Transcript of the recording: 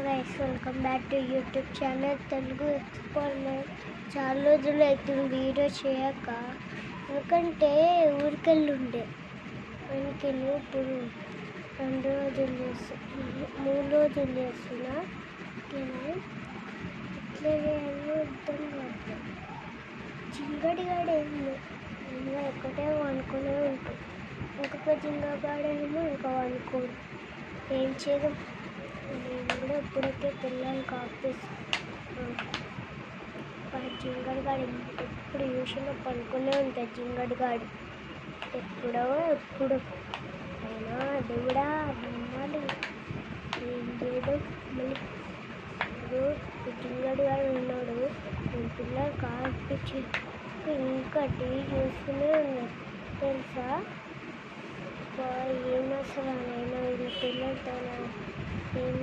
Guys, welcome back to YouTube channel Telugu explorer. చాలా రోజులు అవుతుంది వీడియో చేయక, ఎందుకంటే ఊరికెళ్ళుండే. ఊరికెళ్ళి ఇప్పుడు 2 రోజులు చేస్తున్నా, 3 రోజులు చేస్తున్నా. ఎట్లా చేయాలో అర్థం కాదు. జింగడిగాడేమో ఇంకా ఒక్కటే అనుకునే ఉంటాం, ఇంకొక జింగగాడేమో ఇంకా అనుకోడు. ఏం చేద్దాం, నేను కూడా ఇప్పుడైతే పిల్లలు ఆఫీస్ జింగడిగాడు ఎప్పుడు చూసినా పనుకునే ఉంటుంది. జింగడిగాడు ఎప్పుడు అయినా దేవుడా నమ్మాలి, ఏం చేయడం. మళ్ళీ ఇప్పుడు జింగడిగాడు ఉన్నాడు, నేను పిల్లలు కాల్పించి ఇంకా టీవీ చూస్తూనే ఉన్నారు తెలుసా. ఏం అసలు అయినా వీళ్ళ పిల్లలతో ఏం